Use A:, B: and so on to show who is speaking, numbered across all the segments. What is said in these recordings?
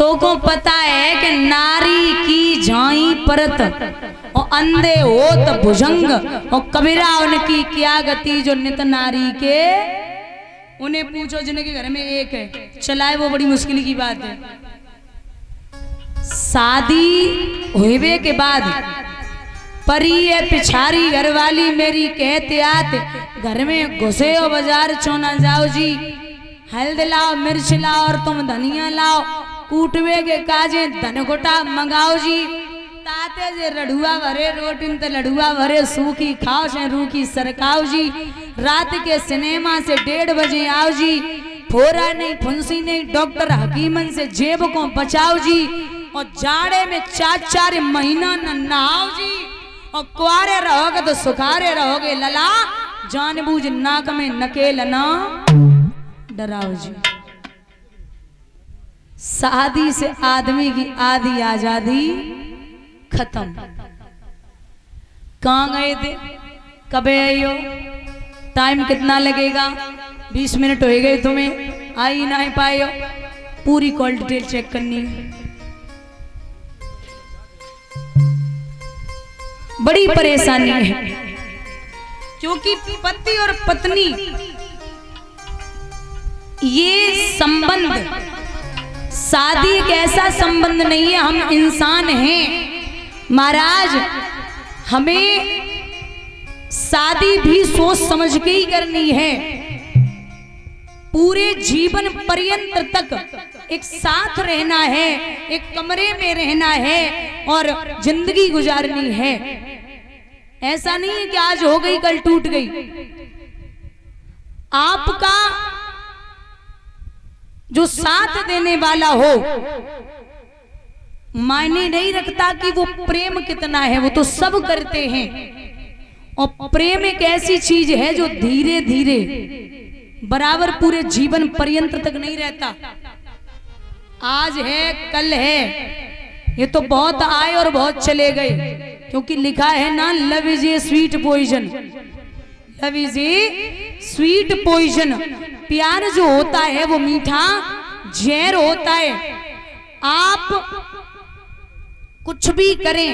A: तो को पता है कि नारी की झाई परत और अंधे होत भुजंग और कबीरा उनकी क्या गति जो नित नारी के। उन्हें पूछो जिनके घर में एक है, चलाए वो बड़ी मुश्किल की बात है। शादी हुए के बाद परी है पिछारी घरवाली मेरी कहते आते घर में घुसे हो बाजार चोना जाओ जी, हल्द लाओ मिर्च लाओ और तुम धनिया लाओ, कूटवे के काजे धनकोटा मंगाओ जी, ताते जे रड़ुआ भरे रोटिन ते लड़ुआ भरे सूखी खाओ से रूखी सरकाओ जी, रात के सिनेमा से 1:30 बजे आओ जी, फोरा नहीं फुंसी नहीं डॉक्टर हकीमन से जेब को बचाओ जी, और जाड़े में 4-4 महीना न नहाओ जी, और कुआरे रहोगे तो सुखारे रहोगे लला, जानबूझ नाक में नकेल ना डराओ जी। शादी से आदमी की आधी आजादी खत्म। कहाँ गए थे, कब आई हो, टाइम कितना लगेगा, 20 मिनट हो गए तुम्हें, आ ही नहीं पाए हो, पूरी कॉल डिटेल चेक करनी है। बड़ी परेशानी है क्योंकि पति और पत्नी ये संबंध, शादी एक ऐसा संबंध नहीं है, हम इंसान हैं महाराज, हमें शादी भी सोच समझ के ही करनी है। पूरे जीवन पर्यंत तक एक साथ रहना है, एक कमरे में रहना है और जिंदगी गुजारनी है। ऐसा नहीं है कि आज हो गई कल टूट गई। आपका जो साथ देने वाला हो मायने नहीं रखता कि वो प्रेम कितना है, वो तो सब करते हैं। और प्रेम एक ऐसी चीज है जो धीरे धीरे बराबर पूरे जीवन पर्यंत तक नहीं रहता। आज है कल है, ये तो बहुत आए और बहुत चले गए, क्योंकि लिखा है ना love is a sweet poison, love is a sweet poison. प्यार जो होता है वो मीठा जहर होता है। आप कुछ भी करें,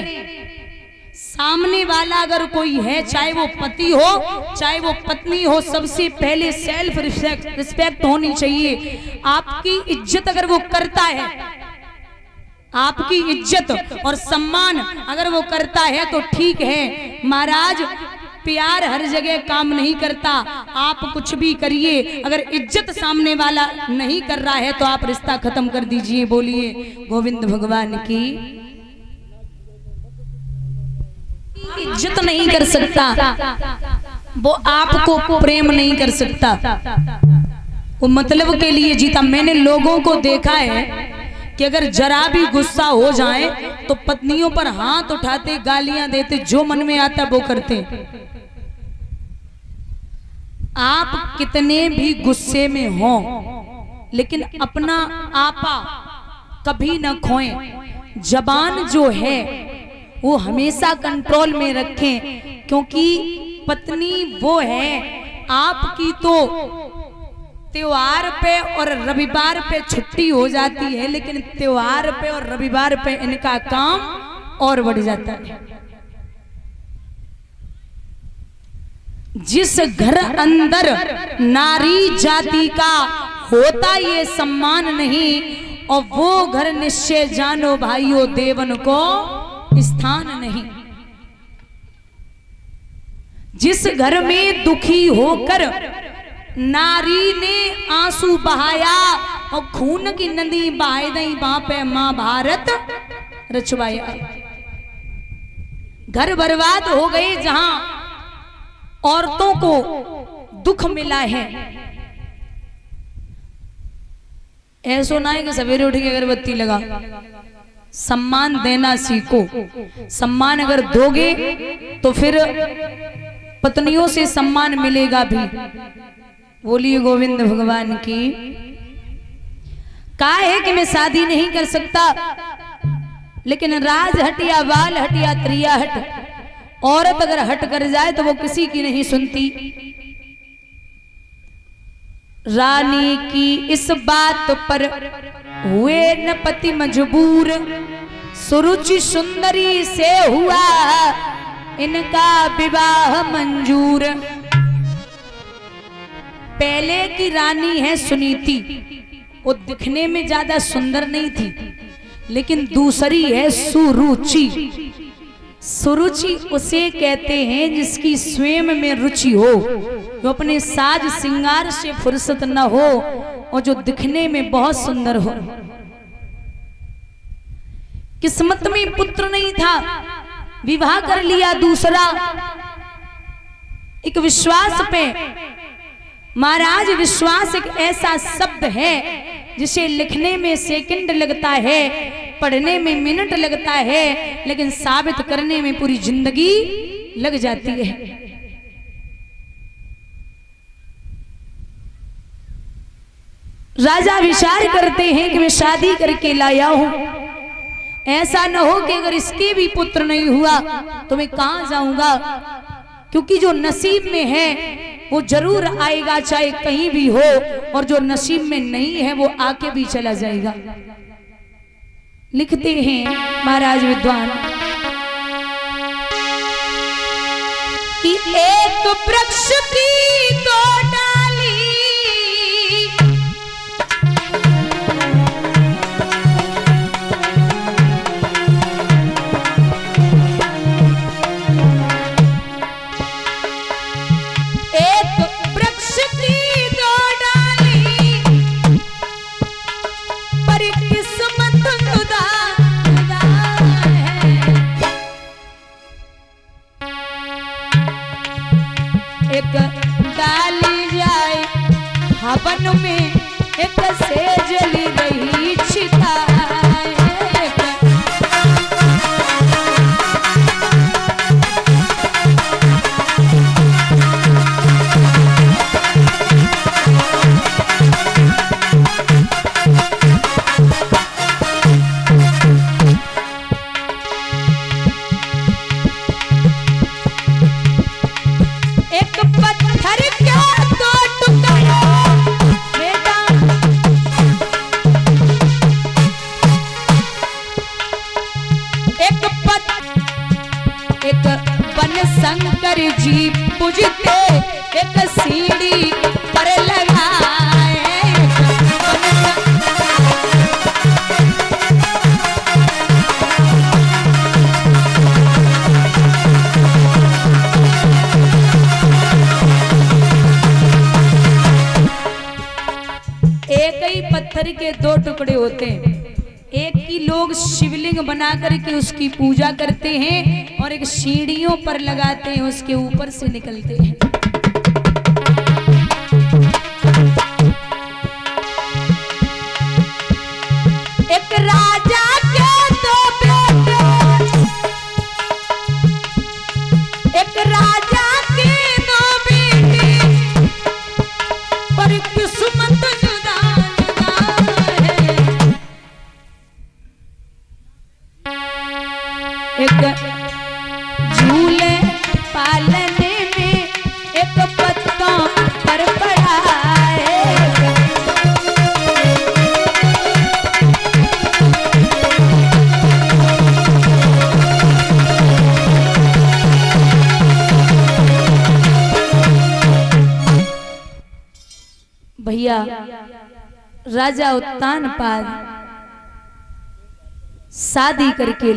A: सामने वाला अगर कोई है, चाहे वो पति हो चाहे वो पत्नी हो, सबसे पहले सेल्फ रिस्पेक्ट होनी चाहिए। आपकी इज्जत अगर वो करता है, आपकी इज्जत और सम्मान अगर वो करता है तो ठीक है महाराज। प्यार हर जगह काम नहीं करता, आप कुछ भी करिए, अगर इज्जत सामने वाला नहीं कर रहा है तो आप रिश्ता खत्म कर दीजिए। बोलिए गोविंद भगवान की। इज्जत नहीं कर सकता वो आपको प्रेम नहीं कर सकता, वो मतलब के लिए जीता। मैंने लोगों को देखा है कि अगर जरा भी गुस्सा हो जाए तो पत्नियों पर हाथ उठाते, गालियां देते, जो मन में आता वो करते। आप कितने भी गुस्से में हो लेकिन अपना आपा कभी न खोएं। जबान जो है वो हमेशा कंट्रोल में रखें, क्योंकि पत्नी वो है आपकी तो त्योहार पे और रविवार पे छुट्टी हो जाती है, लेकिन त्योहार पे और रविवार पे इनका काम और बढ़ जाता है। जिस घर अंदर नारी जाति का होता ये सम्मान नहीं, और वो घर निश्चय जानो भाइयों देवन को स्थान नहीं। जिस घर में दुखी होकर नारी ने आंसू बहाया और खून की नदी बहाई दई, वहां पे महाभारत रचवाया। घर बर्बाद हो गए जहां औरतों को दुख मिला है। ऐसा ना है कि सवेरे उठ के अगरबत्ती लगा। सम्मान देना सीखो। सम्मान अगर दोगे तो फिर पत्नियों से सम्मान मिलेगा भी। बोलिए गोविंद भगवान की। कहा है कि मैं शादी नहीं कर सकता, लेकिन राज हट या बाल हट या त्रिया हट, औरत अगर हट कर जाए तो वो किसी की नहीं सुनती। रानी की इस बात पर हुए न पति मजबूर, सुरुचि सुंदरी से हुआ इनका विवाह मंजूर। पहले की रानी है सुनीति, वो दिखने में ज्यादा सुंदर नहीं थी, लेकिन दूसरी है सुरुचि। सुरुचि उसे कहते हैं जिसकी स्वयं में रुचि हो, जो अपने साज श्रृंगार से फुर्सत न हो और जो दिखने में बहुत सुंदर हो। किस्मत में पुत्र नहीं था, विवाह कर लिया दूसरा, एक विश्वास पे। महाराज विश्वास एक ऐसा शब्द है जिसे लिखने में सेकंड लगता है, पढ़ने में मिनट लगता है, लेकिन साबित करने में पूरी जिंदगी लग जाती है। राजा विचार करते हैं कि मैं शादी करके लाया हूं, ऐसा न हो कि अगर इसके भी पुत्र नहीं हुआ तो मैं कहां जाऊंगा, क्योंकि जो नसीब में है वो जरूर आएगा, चाहे कहीं भी हो, और जो नसीब में नहीं है वो आके भी चला जाएगा। लिखते हैं महाराज विद्वान कि एक वृक्ष की दो डाली, एक वृक्ष की दो डाली, पर किस्मत जुदा जुदा है। एक डाली जाए हवन में, एक से जली रही चिता। शंकर जी पूजते एक सीढ़ी पर लगाए, एक ही पत्थर के दो टुकड़े होते हैं। एक की लोग शिवलिंग बना करके उसकी पूजा करते हैं और एक सीढ़ियों पर लगाते हैं, उसके ऊपर से निकलते हैं। एक राजा के दो बेटे, एक राजा के दो बेटे, पर किस्मत जुदा जुदा है। एक झूले पालने में एक पत्तों पर पड़ा है। भैया राजा उत्तानपाद शादी करके